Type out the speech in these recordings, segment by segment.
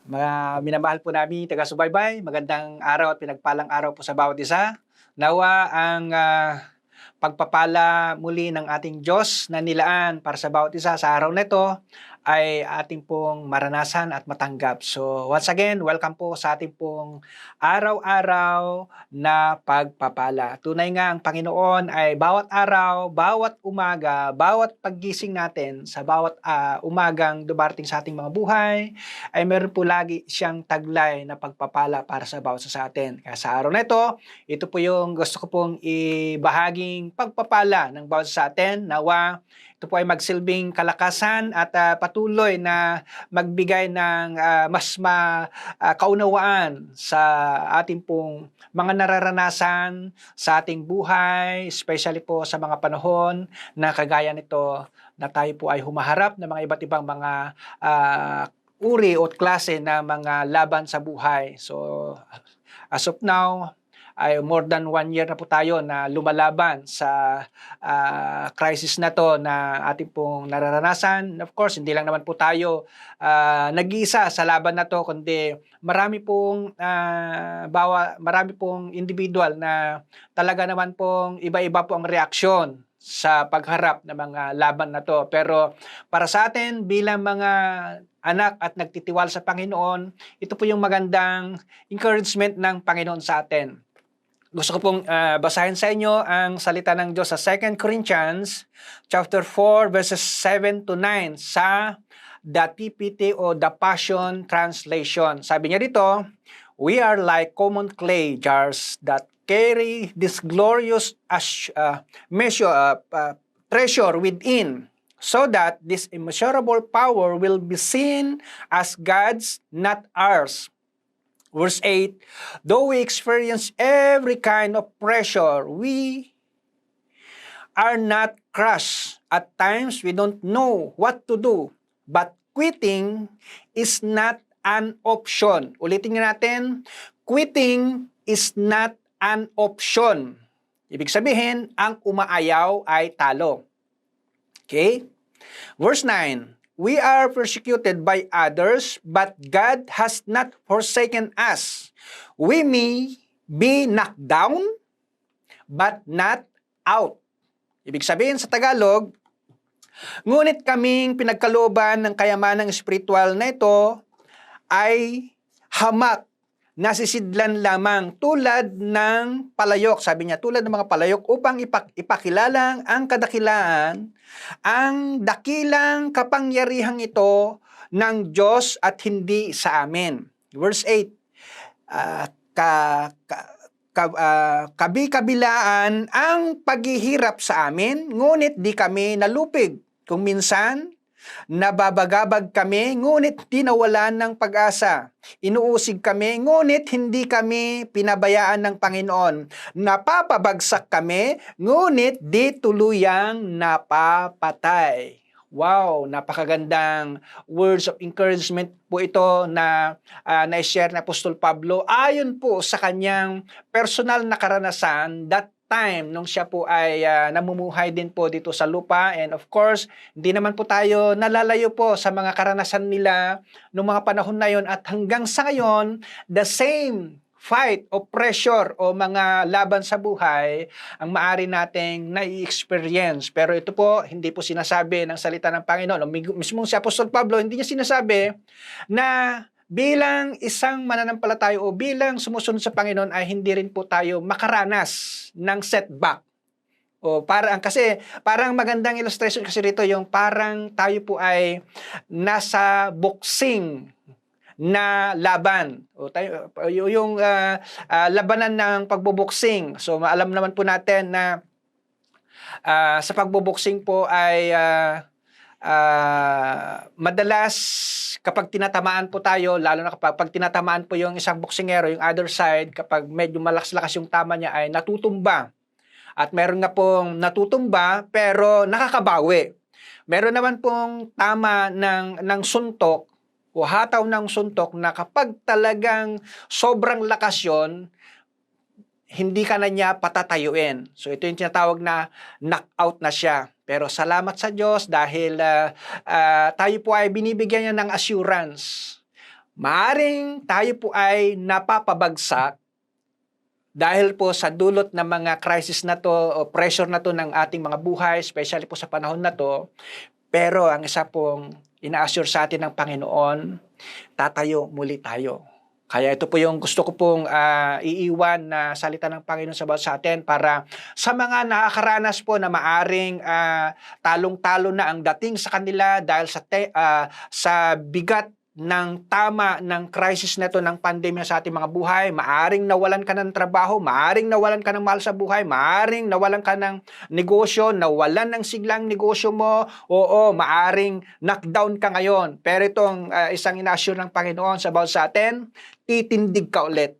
Mga minamahal po namin taga-subaybay, magandang araw at pinagpalang araw po sa bawat isa. Nawa ang pagpapala muli ng ating Diyos na nilaan para sa bawat isa sa araw na ito ay ating pong maranasan at matanggap. So once again, welcome po sa ating pong araw-araw na pagpapala. Tunay nga ang Panginoon ay bawat araw, bawat umaga, bawat paggising natin sa bawat umagang dumarating sa ating mga buhay, ay meron po lagi siyang taglay na pagpapala para sa bawat isa sa atin. Kaya sa araw na ito po yung gusto ko pong ibahaging pagpapala ng bawat isa sa atin. Nawa, ito po ay magsilbing kalakasan at patuloy na magbigay ng kaunawaan sa ating pong mga nararanasan sa ating buhay, especially po sa mga panahon na kagaya nito na tayo po ay humaharap ng mga iba't ibang mga uri o klase na mga laban sa buhay. So, as of now, ay more than 1 year na po tayo na lumalaban sa crisis na to na ating pong nararanasan. Of course, hindi lang naman po tayo nag-iisa sa laban na to, kundi marami pong individual na talaga naman pong iba-iba po ang reaksyon sa pagharap ng mga laban na to. Pero para sa atin bilang mga anak at nagtitiwala sa Panginoon, ito po yung magandang encouragement ng Panginoon sa atin. Gusto ko pong basahin sa inyo ang salita ng Diyos sa 2 Corinthians chapter 4 verses 7 to 9 sa the TPT o the Passion Translation. Sabi niya dito, "We are like common clay jars that carry this glorious treasure within, so that this immeasurable power will be seen as God's, not ours." Verse 8, "Though we experience every kind of pressure, we are not crushed. At times, we don't know what to do. But quitting is not an option." Ulitin natin, quitting is not an option. Ibig sabihin, ang umaayaw ay talo. Okay? Verse 9, "We are persecuted by others, but God has not forsaken us. We may be knocked down, but not out." Ibig sabihin sa Tagalog, ngunit kaming pinagkalooban ng kayamanang espiritual na ito ay hamak, nasisidlan lamang tulad ng palayok. Sabi niya, tulad ng mga palayok upang ipakilalang ang kadakilaan, ang dakilang kapangyarihang ito ng Diyos at hindi sa amin. Verse 8, kabi-kabilaan ang paghihirap sa amin, ngunit di kami nalupig. Kung minsan, nababagabag kami, ngunit di nawalan ng pag-asa. Inuusig kami, ngunit hindi kami pinabayaan ng Panginoon. Napapabagsak kami, ngunit di tuluyang napapatay. Wow, napakagandang words of encouragement po ito na na-share ni Apostol Pablo ayon po sa kanyang personal na karanasan that time nung siya po ay namumuhay din po dito sa lupa. And of course, hindi naman po tayo nalalayo po sa mga karanasan nila nung mga panahon na yon, at hanggang sa ngayon, the same fight o pressure o mga laban sa buhay ang maaari nating nai-experience. Pero ito po, hindi po sinasabi ng salita ng Panginoon. Mismo si Apostol Pablo, hindi niya sinasabi na bilang isang mananampalataya o bilang sumusunod sa Panginoon ay hindi rin po tayo makaranas ng setback. O parang magandang illustration kasi rito yung parang tayo po ay nasa boxing na laban. O tayo, yung labanan ng pagboboxing. So alam naman po natin na sa pagboboxing po ay madalas kapag tinatamaan po tayo, lalo na kapag tinatamaan po yung isang boksingero, yung other side, kapag medyo malakas-lakas yung tama niya ay natutumba. At meron nga pong natutumba pero nakakabawi. Meron naman pong tama ng suntok o hataw ng suntok na kapag talagang sobrang lakas yun, hindi ka na niya patatayuin. So ito yung tinatawag na knockout na siya. Pero salamat sa Diyos dahil tayo po ay binibigyan niya ng assurance. maaring tayo po ay napapabagsak dahil po sa dulot ng mga crisis na to o pressure na to ng ating mga buhay, especially po sa panahon na to. Pero ang isa pong ina-assure sa atin ng Panginoon, tatayo muli tayo. Kaya ito po yung gusto ko pong iiwan na salita ng Panginoon sa atin para sa mga nakakaranas po na maaring talong-talo na ang dating sa kanila dahil sa bigat ng tama ng crisis na ito ng pandemya sa ating mga buhay, maaring nawalan ka ng trabaho, maaring nawalan ka ng mahal sa buhay, maaring nawalan ka ng negosyo, nawalan ng siglang negosyo mo, oo, maaring knockdown ka ngayon. Pero itong isang ina-assure ng Panginoon sa atin, titindig ka ulit.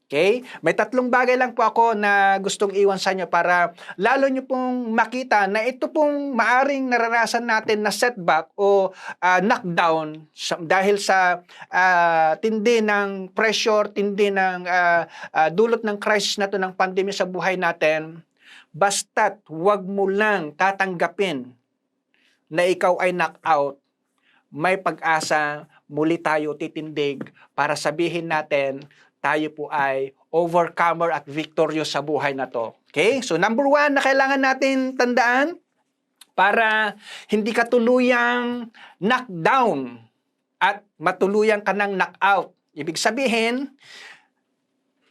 Okay? May 3 bagay lang po ako na gustong iwan sa inyo para lalo nyo pong makita na ito pong maaring naranasan natin na setback o knockdown dahil sa tindi ng pressure, tindi ng dulot ng crisis na to ng pandemya sa buhay natin. Basta't huwag mo lang tatanggapin na ikaw ay knockout. May pag-asa, muli tayo titindig para sabihin natin tayo po ay overcomer at victorious sa buhay na to. Okay? So number 1 na kailangan natin tandaan para hindi ka tuluyang knockdown at matuluyan ka ng knockout. Ibig sabihin,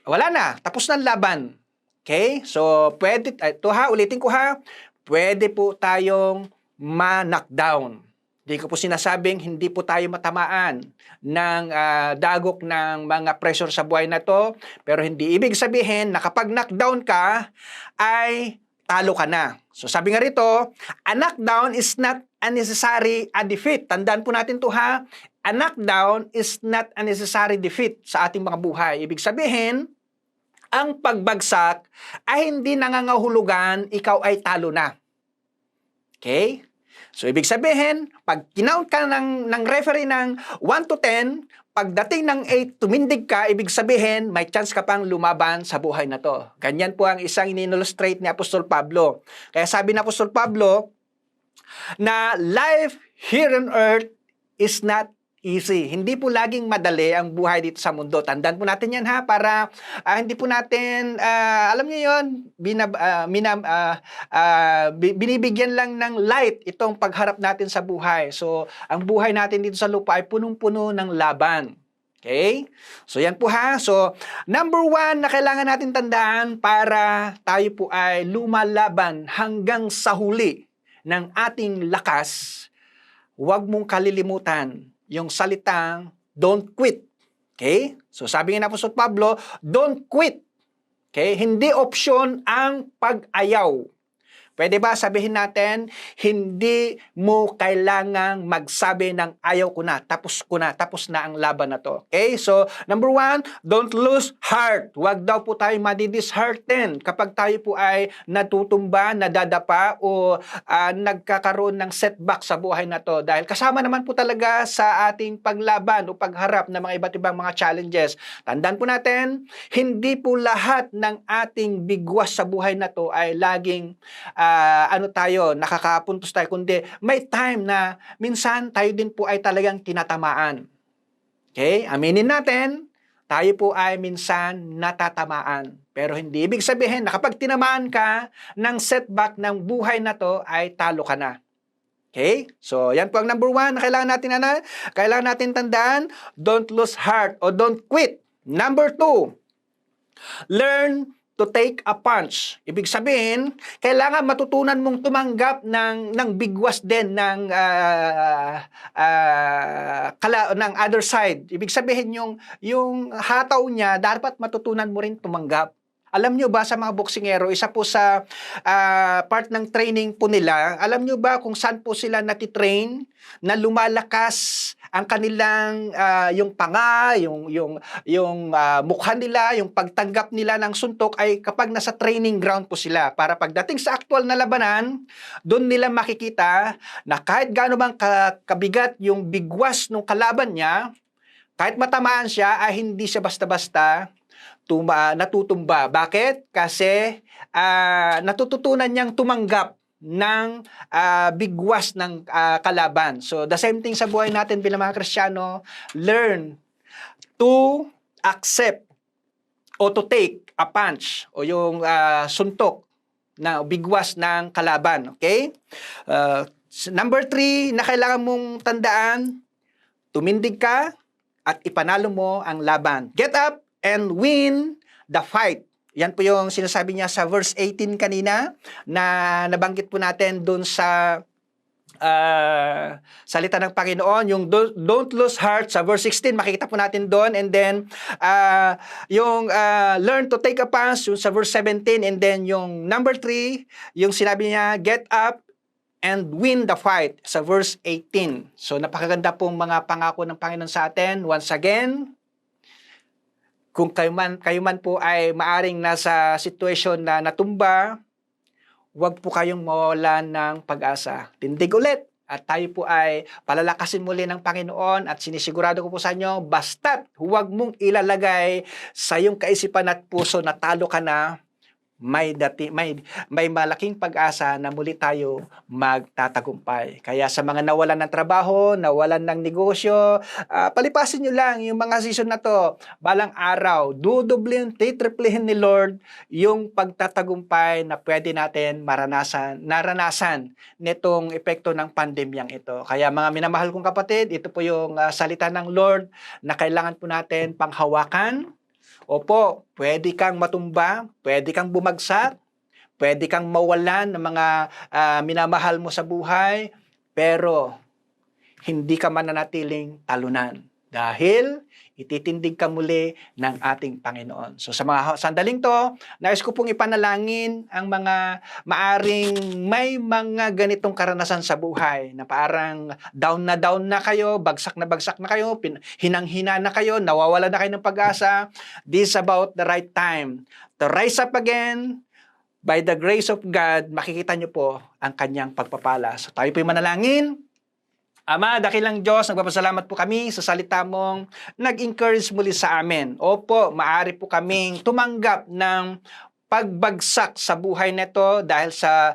wala na, tapos na ang laban. Okay? So ulitin ko ha, pwede po tayong ma-knockdown. Hindi ko po sinasabing hindi po tayo matamaan ng dagok ng mga pressure sa buhay na to. Pero hindi ibig sabihin na kapag knockdown ka, ay talo ka na. So sabi nga rito, a knockdown is not a necessary defeat. Tandaan po natin to ha. A knockdown is not a necessary defeat sa ating mga buhay. Ibig sabihin, ang pagbagsak ay hindi nangangahulugan ikaw ay talo na. Okay? So, ibig sabihin, pag kinount ka ng referee ng 1 to 10, pagdating ng 8, tumindig ka, ibig sabihin, may chance ka pang lumaban sa buhay na to. Ganyan po ang isang in-illustrate ni Apostol Pablo. Kaya sabi ni Apostol Pablo, na life here on earth is not easy. Hindi po laging madali ang buhay dito sa mundo. Tandaan po natin yan ha, para hindi po natin, alam niyo yun, binibigyan lang ng light itong pagharap natin sa buhay. So, ang buhay natin dito sa lupa ay punong-puno ng laban. Okay? So, yan po ha. So, number 1 na kailangan natin tandaan para tayo po ay lumalaban hanggang sa huli ng ating lakas, huwag mong kalilimutan yung salitang don't quit. Okay? So sabi nga ng Apostol Pablo, don't quit. Okay? Hindi option ang pag-ayaw. Pwede ba sabihin natin, hindi mo kailangang magsabi ng ayaw ko na, tapos na ang laban na to. Okay? So, number 1, don't lose heart. Huwag daw po tayo madidishearten kapag tayo po ay natutumba, nadadapa, o nagkakaroon ng setback sa buhay na to. Dahil kasama naman po talaga sa ating paglaban o pagharap ng mga iba't ibang mga challenges. Tandaan po natin, hindi po lahat ng ating bigwas sa buhay na to ay laging nakakapuntos tayo, kundi may time na minsan tayo din po ay talagang tinatamaan. Okay? Aminin natin, tayo po ay minsan natatamaan. Pero hindi ibig sabihin na kapag tinamaan ka ng setback ng buhay na to, ay talo ka na. Okay? So, yan po ang number 1 na kailangan natin tandaan, don't lose heart o don't quit. Number 2, learn to take a punch. Ibig sabihin, kailangan matutunan mong tumanggap ng bigwas din ng other side. Ibig sabihin, yung hataw niya, dapat matutunan mo rin tumanggap. Alam nyo ba sa mga boksingero, isa po sa part ng training po nila, alam nyo ba kung saan po sila natitrain na lumalakas ang kanilang yung panga, yung mukha nila, yung pagtanggap nila ng suntok ay kapag nasa training ground po sila. Para pagdating sa actual na labanan, doon nila makikita na kahit gaano bang kabigat yung bigwas ng kalaban niya, kahit matamaan siya, ay hindi siya basta-basta natutumba. Bakit? Kasi natututunan niyang tumanggap ng bigwas ng kalaban. So the same thing sa buhay natin bilang mga Kristiyano, learn to accept o to take a punch o yung suntok na bigwas ng kalaban. Okay? Number 3 na kailangan mong tandaan, tumindig ka at ipanalo mo ang laban. Get up and win the fight. Yan po yung sinasabi niya sa verse 18 kanina na nabanggit po natin doon sa salita ng Panginoon, yung don't lose heart sa verse 16, makikita po natin doon. And then yung learn to take a punch yung sa verse 17, and then yung number 3, yung sinabi niya get up and win the fight sa verse 18. So napakaganda pong mga pangako ng Panginoon sa atin. Once again, kung kayo man po ay maaring nasa situation na natumba, huwag po kayong mawalan ng pag-asa. Tindig ulit. At tayo po ay palalakasin muli ng Panginoon at sinisigurado ko po sa inyo, basta't huwag mong ilalagay sa iyong kaisipan at puso na talo ka na, may malaking pag-asa na muli tayo magtatagumpay. Kaya sa mga nawalan ng trabaho, nawalan ng negosyo, palipasin nyo lang yung mga season na to. Balang araw, dudublin, titriplihin ni Lord yung pagtatagumpay na pwede natin naranasan nitong epekto ng pandemyang ito. Kaya mga minamahal kong kapatid, ito po yung salita ng Lord na kailangan po natin panghawakan. Opo, pwede kang matumba, pwede kang bumagsak, pwede kang mawalan ng mga minamahal mo sa buhay, pero hindi ka mananatiling talunan dahil ititindig ka muli ng ating Panginoon. So sa mga sandaling to, nais ko pong ipanalangin ang mga maaring may mga ganitong karanasan sa buhay na parang down na kayo, bagsak na kayo, hinang-hina na kayo, nawawala na kayo ng pag-asa. This is about the right time to rise up again. By the grace of God, makikita nyo po ang kanyang pagpapala. So tayo po'y manalangin. Ama, dakilang Diyos, nagpapasalamat po kami sa salita mong nag-encourage muli sa amin. Opo, maaari po kaming tumanggap ng pagbagsak sa buhay nito dahil sa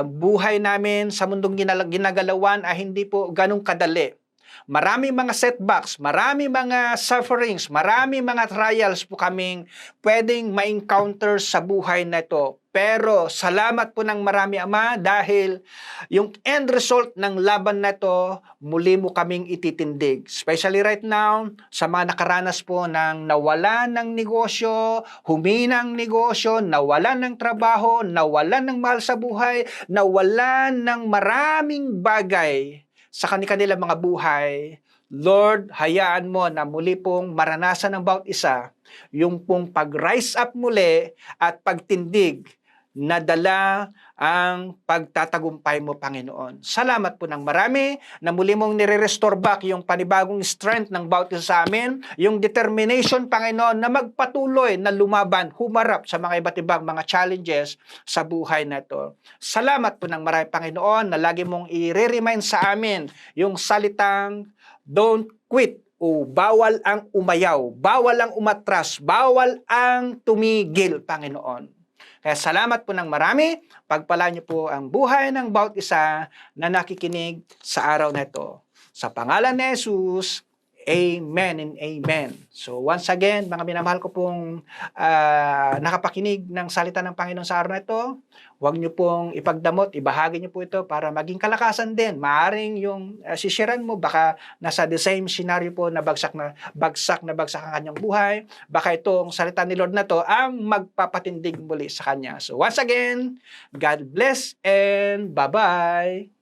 buhay namin sa mundong ginagalawan ay hindi po ganong kadali. Marami mga setbacks, marami mga sufferings, marami mga trials po kaming pwedeng ma-encounter sa buhay na ito. Pero salamat po ng marami, Ama, dahil yung end result ng laban na ito, muli mo kaming ititindig. Especially right now, sa mga nakaranas po ng nawalan ng negosyo, huminang negosyo, nawalan ng trabaho, nawalan ng mahal sa buhay, nawalan ng maraming bagay sa kanilang mga buhay. Lord, hayaan mo na muli pong maranasan ng bawat isa yung pong pag-rise up muli at pagtindig na dala ang pagtatagumpay mo, Panginoon. Salamat po ng marami na muli mong nire-restore back yung panibagong strength ng bawat isa sa amin, yung determination, Panginoon, na magpatuloy na lumaban, humarap sa mga iba't ibang mga challenges sa buhay na ito. Salamat po ng marami, Panginoon, na lagi mong i-remind sa amin yung salitang don't quit o bawal ang umayaw, bawal ang umatras, bawal ang tumigil, Panginoon. Kaya salamat po ng marami. Pagpalaan niyo po ang buhay ng bawat isa na nakikinig sa araw na ito. Sa pangalan ni Jesus, Amen and Amen. So once again, mga minamahal ko pong nakapakinig ng salita ng Panginoon sa araw na ito, huwag niyo pong ipagdamot, ibahagi niyo po ito para maging kalakasan din. Maaring yung sisiran mo, baka nasa the same scenario po na bagsak na bagsak ang kanyang buhay. Baka itong salita ni Lord na to ang magpapatindig muli sa kanya. So once again, God bless and bye-bye!